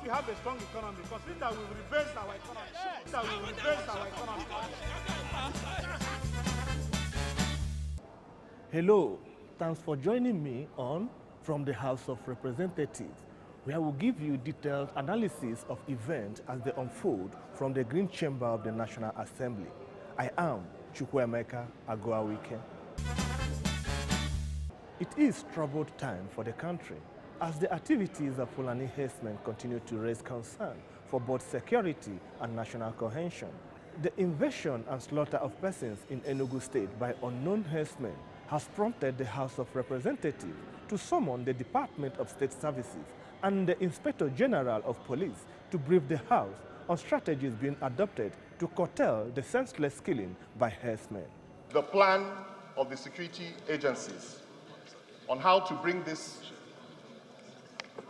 we have a strong economy, consider that we will reverse our economy. That we will reverse our economy. Hello, thanks for joining me on From the House of Representatives, where I will give you detailed analysis of events as they unfold from the Green Chamber of the National Assembly. I am Chukwuemeka Agụawike. It is troubled time for the country as the activities of Fulani herdsmen continue to raise concern for both security and national cohesion. The invasion and slaughter of persons in Enugu State by unknown herdsmen has prompted the House of Representatives to summon the Department of State Services and the Inspector General of Police to brief the House on strategies being adopted to curtail the senseless killing by herdsmen. The plan of the security agencies on how to bring this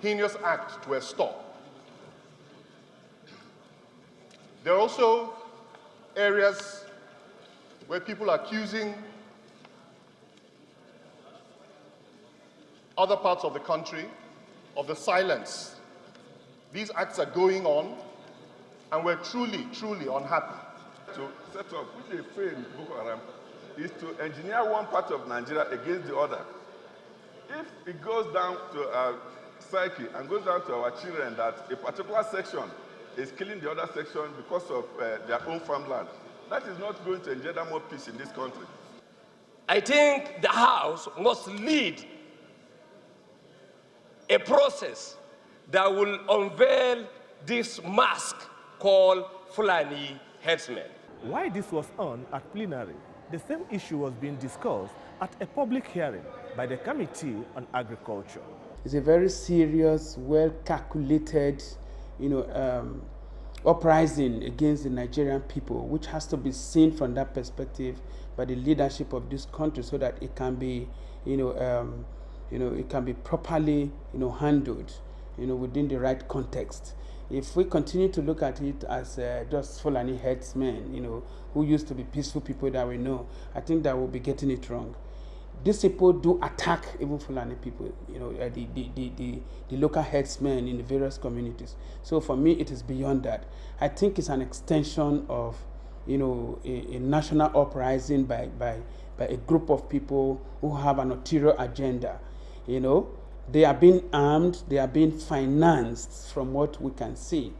heinous act to a stop. There are also areas where people are accusing other parts of the country of the silence. These acts are going on, and we're truly, truly unhappy. To set up, which they fail in Boko Haram, is to engineer one part of Nigeria against the other. If it goes down to our psyche and goes down to our children that a particular section is killing the other section because of their own farmland, that is not going to engender more peace in this country. I think the House must lead a process that will unveil this mask called Fulani herdsmen. While this was on at plenary, the same issue was being discussed at a public hearing by the Committee on Agriculture. It's a very serious, well-calculated, uprising against the Nigerian people, which has to be seen from that perspective by the leadership of this country, so that it can be, it can be properly, handled, within the right context. If we continue to look at it as just Fulani herdsmen, who used to be peaceful people that we know, I think that we'll be getting it wrong. These people do attack even Fulani people, the local herdsmen in the various communities. So for me, it is beyond that. I think it's an extension of, a national uprising by a group of people who have an ulterior agenda. They are being armed, they are being financed from what we can see.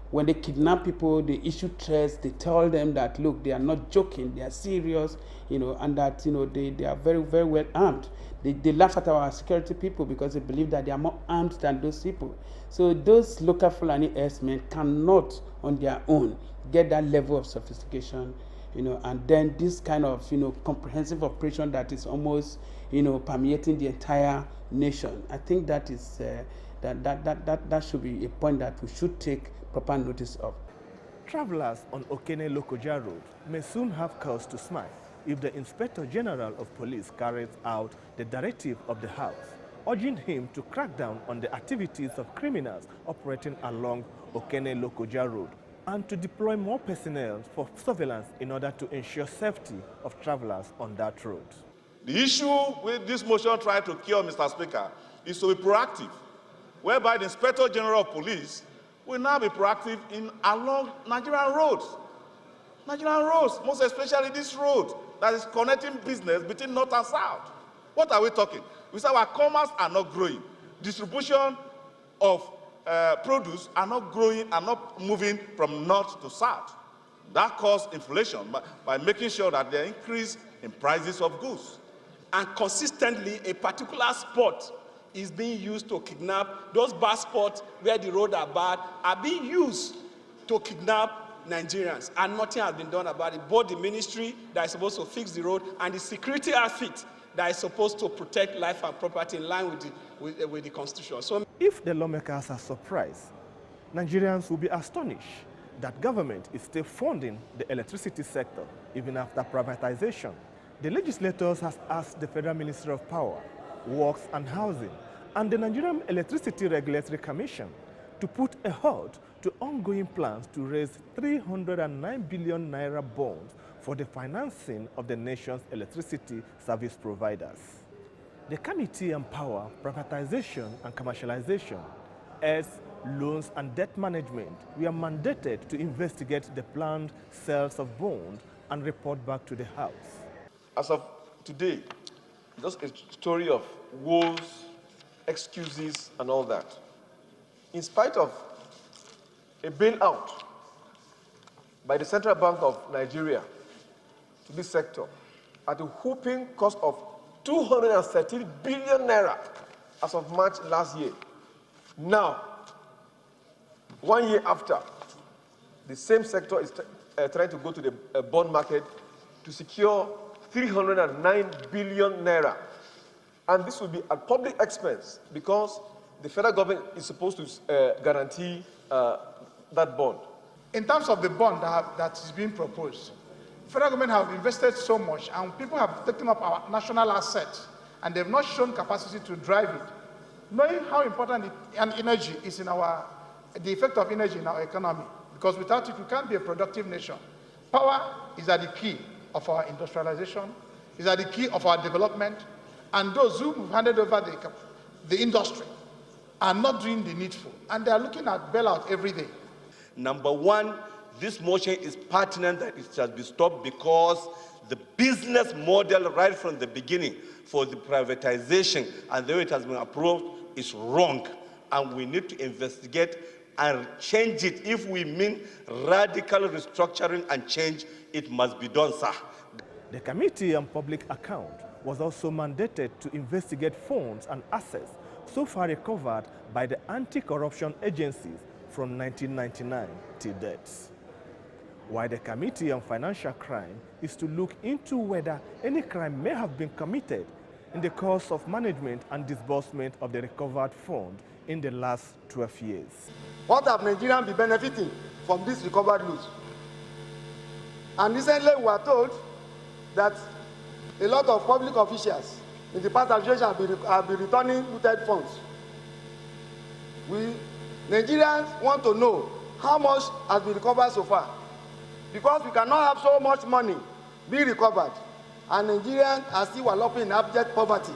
When they kidnap people, they issue threats, they tell them that, look, they are not joking, they are serious, and that, they are very, very well armed. They laugh at our security people because they believe that they are more armed than those people. So those local Fulani herdsmen cannot, on their own, get that level of sophistication, and then this kind of, comprehensive operation that is almost, permeating the entire nation. I think that is, that should be a point that we should take proper notice of. Travelers on Okene-Lokoja Road may soon have cause to smile if the Inspector General of Police carries out the directive of the House, urging him to crack down on the activities of criminals operating along Okene-Lokoja Road and to deploy more personnel for surveillance in order to ensure safety of travelers on that road. The issue with this motion trying to cure, Mr. Speaker, is to be proactive, whereby the Inspector General of Police will now be proactive along Nigerian roads. Nigerian roads, most especially this road that is connecting business between north and south. What are we talking? We say our commerce are not growing. Distribution of produce are not growing, are not moving from north to south. That causes inflation by making sure that there increase in prices of goods. And consistently, a particular spot is being used to kidnap. Those bad spots where the roads are bad are being used to kidnap Nigerians, and nothing has been done about it. Both the ministry that is supposed to fix the road and the security outfit that is supposed to protect life and property in line with the Constitution. So, if the lawmakers are surprised, Nigerians will be astonished that government is still funding the electricity sector even after privatization. The legislators has asked the Federal Ministry of Power, Works and Housing and the Nigerian Electricity Regulatory Commission to put a halt to ongoing plans to raise 309 billion naira bonds for the financing of the nation's electricity service providers. The Committee on Power, Privatization and Commercialization, as Loans and Debt Management were mandated to investigate the planned sales of bonds and report back to the House. As of today, just a story of woes, excuses, and all that. In spite of a bailout by the Central Bank of Nigeria to this sector at a whopping cost of 213 billion naira as of March last year. Now, 1 year after, the same sector is trying to go to the bond market to secure 309 billion naira. And this will be at public expense because the federal government is supposed to guarantee that bond. In terms of the bond that is being proposed, the federal government have invested so much and people have taken up our national assets and they've not shown capacity to drive it. Knowing how important energy is in the effect of energy in our economy, because without it we can't be a productive nation. Power is at the key of our industrialization, is at the key of our development, and those who have handed over the industry are not doing the needful, and they are looking at bailout every day. Number one, this motion is pertinent that it shall be stopped because the business model right from the beginning for the privatization and the way it has been approved is wrong, and we need to investigate and change it. If we mean radical restructuring and change, it must be done, sir. The Committee on Public Account was also mandated to investigate funds and assets so far recovered by the anti-corruption agencies from 1999 till date. While the Committee on Financial Crime is to look into whether any crime may have been committed in the course of management and disbursement of the recovered fund in the last 12 years. What have Nigerians been benefiting from this recovered loot? And recently we were told that a lot of public officials in the past administration have been returning looted funds. We Nigerians want to know how much has been recovered so far, because we cannot have so much money being recovered and Nigerians are still wallowing in abject poverty.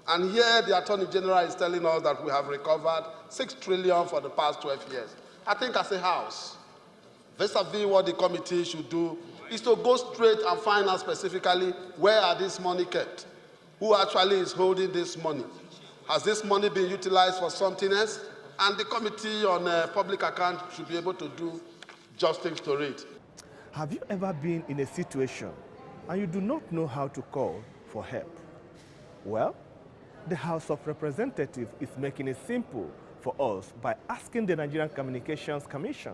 And here the Attorney General is telling us that we have recovered 6 trillion for the past 12 years. I think as a house, vis-a-vis what the committee should do is to go straight and find out specifically where are this money kept, who actually is holding this money. Has this money been utilized for something else? And the Committee on Public Account should be able to do justice to it. Have you ever been in a situation and you do not know how to call for help? Well, the House of Representatives is making it simple for us by asking the Nigerian Communications Commission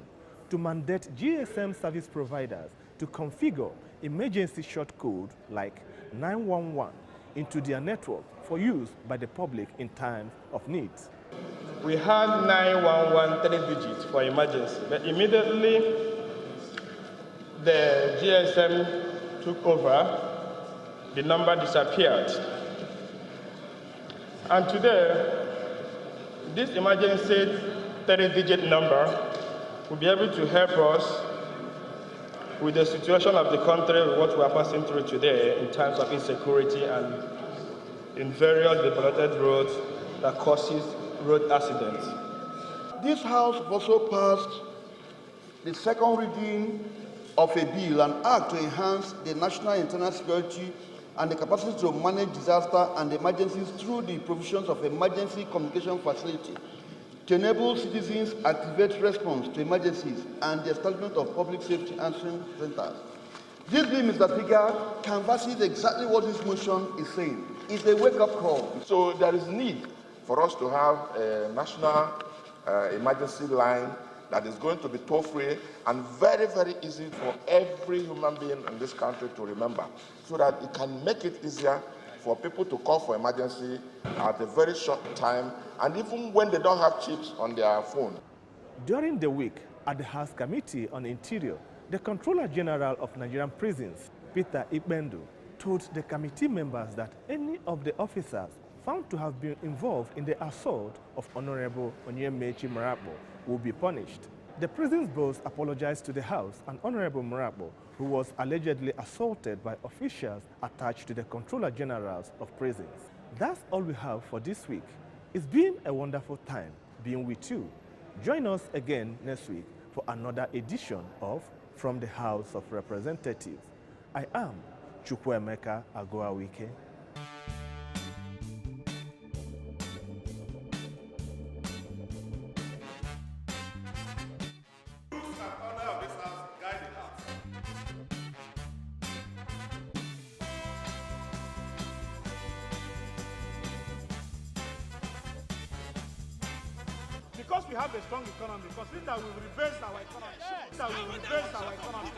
to mandate GSM service providers to configure emergency short code like 911 into their network for use by the public in times of need. We had 911 3 digits for emergency, but immediately the GSM took over, the number disappeared. And today, this emergency 3-digit number will be able to help us with the situation of the country, what we are passing through today in terms of insecurity and in various developed roads that causes road accidents. This House also passed the second reading of a bill, an act to enhance the national internal security and the capacity to manage disaster and emergencies through the provisions of emergency communication facility to enable citizens activate response to emergencies and the establishment of public safety answering centers. This bill, Mr. Speaker, canvasses exactly what this motion is saying. It's a wake-up call. So there is need for us to have a national emergency line that is going to be toll-free and very, very easy for every human being in this country to remember, so that it can make it easier for people to call for emergency at a very short time, and even when they don't have chips on their phone. During the week at the House Committee on Interior, the Controller General of Nigerian Prisons, Peter Ikbendu, told the committee members that any of the officers found to have been involved in the assault of Honorable Onyemechi Marapo will be punished. The prison's boss apologized to the House and Honorable Marapo, who was allegedly assaulted by officials attached to the Controller Generals of Prisons. That's all we have for this week. It's been a wonderful time being with you. Join us again next week for another edition of From the House of Representatives. I am Chukwuemeka Agoawike. Because we have a strong economy, considering that we will reverse our economy, that we will reverse our economy.